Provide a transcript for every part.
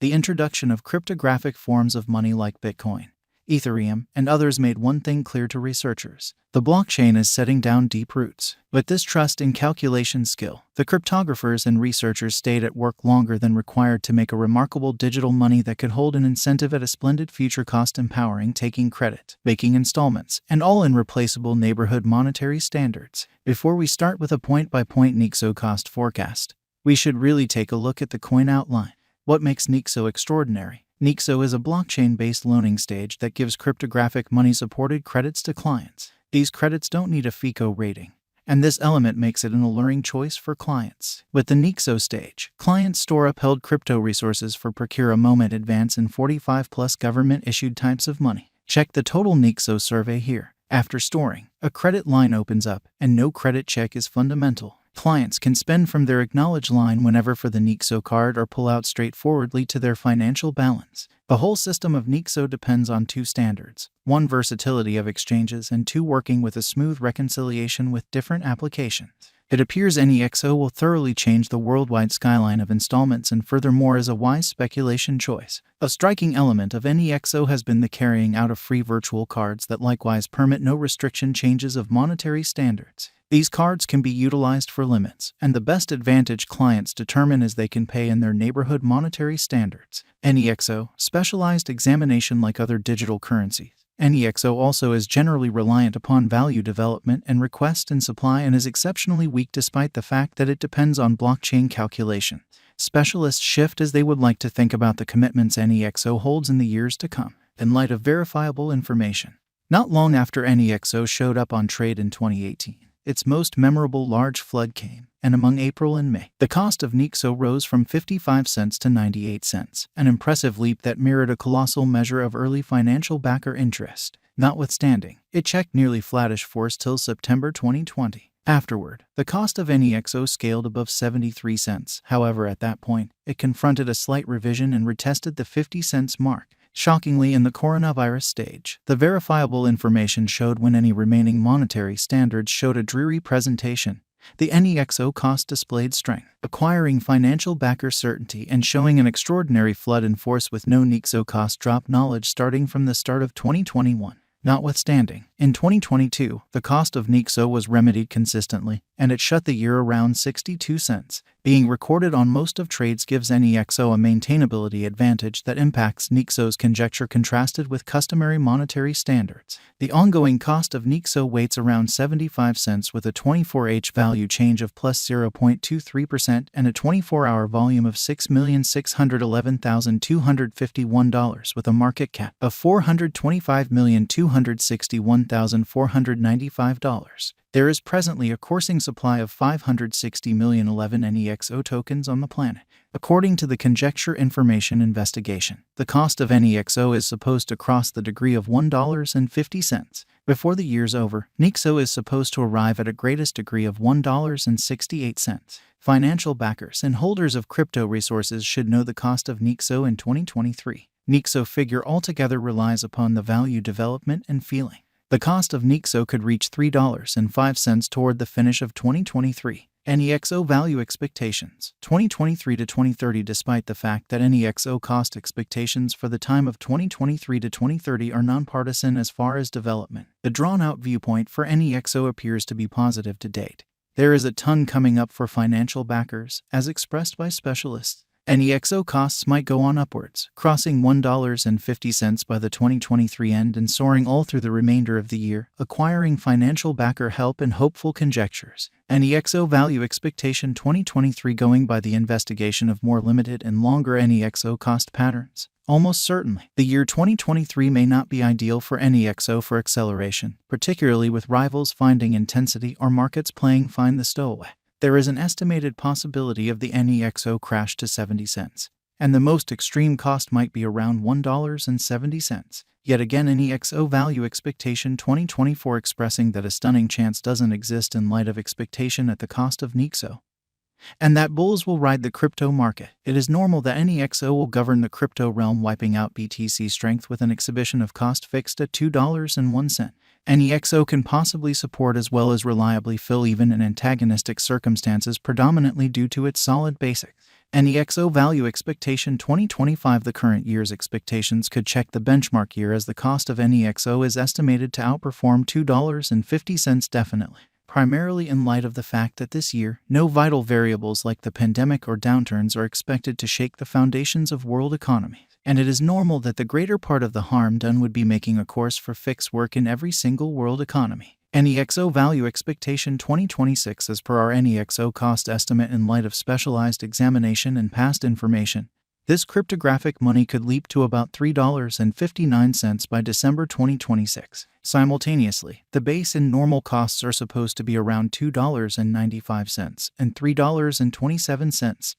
The introduction of cryptographic forms of money like Bitcoin, Ethereum, and others made one thing clear to researchers: the blockchain is setting down deep roots. With this trust in calculation skill, the cryptographers and researchers stayed at work longer than required to make a remarkable digital money that could hold an incentive at a splendid future cost, empowering taking credit, making installments, and all in replaceable neighborhood monetary standards. Before we start with a point-by-point Nexo cost forecast, we should really take a look at the coin outline. What makes Nexo extraordinary? Nexo is a blockchain-based loaning stage that gives cryptographic money-supported credits to clients. These credits don't need a FICO rating, and this element makes it an alluring choice for clients. With the Nexo stage, clients store upheld crypto resources for procure a moment advance in 45+ government-issued types of money. Check the total Nexo survey here. After storing, a credit line opens up, and no credit check is fundamental. Clients can spend from their acknowledged line whenever for the Nexo card or pull out straightforwardly to their financial balance. The whole system of Nexo depends on two standards: 1, versatility of exchanges, and 2, working with a smooth reconciliation with different applications. It appears Nexo will thoroughly change the worldwide skyline of installments and furthermore is a wise speculation choice. A striking element of Nexo has been the carrying out of free virtual cards that likewise permit no restriction changes of monetary standards. These cards can be utilized for limits, and the best advantage clients determine as they can pay in their neighborhood monetary standards. Nexo, specialized examination like other digital currencies. Nexo also is generally reliant upon value development and request and supply and is exceptionally weak despite the fact that it depends on blockchain calculation. Specialists shift as they would like to think about the commitments Nexo holds in the years to come, in light of verifiable information. Not long after Nexo showed up on trade in 2018, its most memorable large flood came, and among April and May, the cost of Nexo rose from 55 cents to 98 cents, an impressive leap that mirrored a colossal measure of early financial backer interest. Notwithstanding, it checked nearly flattish force till September 2020. Afterward, the cost of Nexo scaled above 73 cents. However, at that point, it confronted a slight revision and retested the 50 cents mark. Shockingly, in the coronavirus stage, the verifiable information showed when any remaining monetary standards showed a dreary presentation. The Nexo cost displayed strength, acquiring financial backer certainty and showing an extraordinary flood in force with no Nexo cost drop knowledge starting from the start of 2021. Notwithstanding, in 2022, the cost of Nexo was remedied consistently, and it shut the year around 62 cents. Being recorded on most of trades gives Nexo a maintainability advantage that impacts Nexo's conjecture contrasted with customary monetary standards. The ongoing cost of Nexo waits around 75 cents with a 24H value change of plus 0.23% and a 24-hour volume of $6,611,251 with a market cap of $425,261,495. There is presently a coursing supply of 560,011 Nexo tokens on the planet. According to the Conjecture Information Investigation, the cost of Nexo is supposed to cross the degree of $1.50. Before the year's over, Nexo is supposed to arrive at a greatest degree of $1.68. Financial backers and holders of crypto resources should know the cost of Nexo in 2023. Nexo figure altogether relies upon the value development and feeling. The cost of Nexo could reach $3.05 toward the finish of 2023. Nexo value expectations 2023 to 2030. Despite the fact that Nexo cost expectations for the time of 2023 to 2030 are nonpartisan as far as development, the drawn-out viewpoint for Nexo appears to be positive to date. There is a ton coming up for financial backers, as expressed by specialists. Nexo costs might go on upwards, crossing $1.50 by the 2023 end and soaring all through the remainder of the year, acquiring financial backer help and hopeful conjectures. Nexo value expectation 2023 going by the investigation of more limited and longer Nexo cost patterns. Almost certainly, the year 2023 may not be ideal for Nexo for acceleration, particularly with rivals finding intensity or markets playing find the stowaway. There is an estimated possibility of the Nexo crash to 70 cents, and the most extreme cost might be around $1.70. Yet again, Nexo value expectation 2024 expressing that a stunning chance doesn't exist in light of expectation at the cost of Nexo, and that bulls will ride the crypto market. It is normal that Nexo will govern the crypto realm, wiping out BTC strength with an exhibition of cost fixed at $2.01. Nexo can possibly support as well as reliably fill even in antagonistic circumstances, predominantly due to its solid basics. Nexo Value Expectation 2025. The current year's expectations could check the benchmark year, as the cost of Nexo is estimated to outperform $2.50 definitely, primarily in light of the fact that this year, no vital variables like the pandemic or downturns are expected to shake the foundations of world economy, and it is normal that the greater part of the harm done would be making a course for fixed work in every single world economy. Nexo Value Expectation 2026. As per our Nexo cost estimate in light of specialized examination and past information, this cryptographic money could leap to about $3.59 by December 2026. Simultaneously, the base and normal costs are supposed to be around $2.95 and $3.27.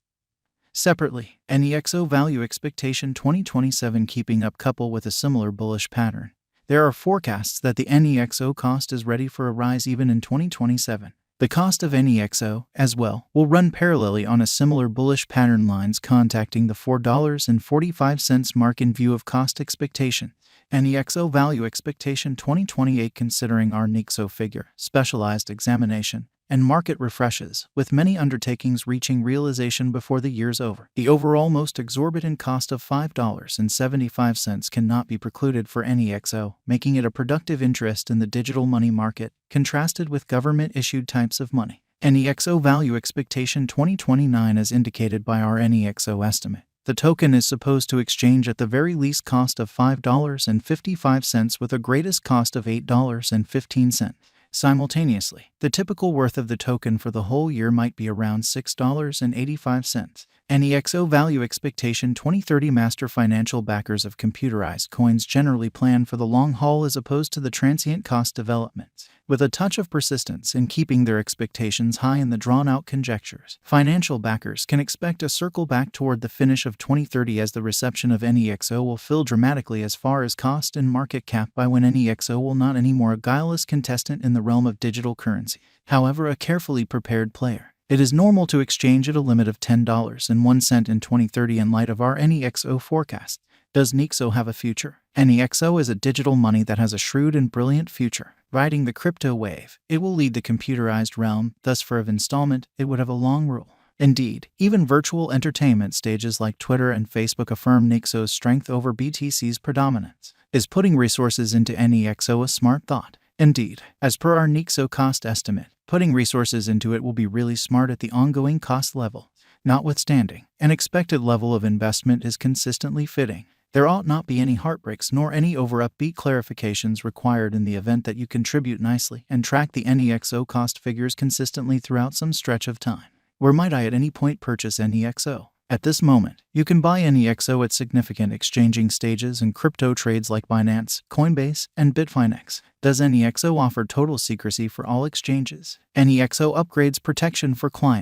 Separately, Nexo Value Expectation 2027. Keeping up couple with a similar bullish pattern, there are forecasts that the Nexo cost is ready for a rise even in 2027. The cost of Nexo, as well, will run parallelly on a similar bullish pattern lines, contacting the $4.45 mark in view of cost expectation. Nexo Value Expectation 2028. Considering our Nexo figure, specialized examination, and market refreshes, with many undertakings reaching realization before the year's over, the overall most exorbitant cost of $5.75 cannot be precluded for Nexo, making it a productive interest in the digital money market, contrasted with government-issued types of money. Nexo Value Expectation 2029. As indicated by our Nexo estimate, the token is supposed to exchange at the very least cost of $5.55 with a greatest cost of $8.15. Simultaneously, the typical worth of the token for the whole year might be around $6.85. Nexo Value Expectation 2030. Master financial backers of computerized coins generally plan for the long haul as opposed to the transient cost developments, with a touch of persistence in keeping their expectations high in the drawn-out conjectures. Financial backers can expect a circle back toward the finish of 2030, as the reception of Nexo will fill dramatically as far as cost and market cap by when Nexo will not anymore a guileless contestant in the realm of digital currency, however a carefully prepared player. It is normal to exchange at a limit of $10.01 in 2030 in light of our Nexo forecast. Does Nexo have a future? Nexo is a digital money that has a shrewd and brilliant future. Riding the crypto wave, it will lead the computerized realm, thus for of installment, it would have a long rule. Indeed, even virtual entertainment stages like Twitter and Facebook affirm Nexo's strength over BTC's predominance. Is putting resources into Nexo a smart thought? Indeed, as per our Nexo cost estimate, putting resources into it will be really smart at the ongoing cost level. Notwithstanding, an expected level of investment is consistently fitting. There ought not be any heartbreaks nor any over-upbeat clarifications required in the event that you contribute nicely and track the Nexo cost figures consistently throughout some stretch of time. Where might I at any point purchase Nexo? At this moment, you can buy Nexo at significant exchanging stages and crypto trades like Binance, Coinbase, and Bitfinex. Does Nexo offer total secrecy for all exchanges? Nexo upgrades protection for clients.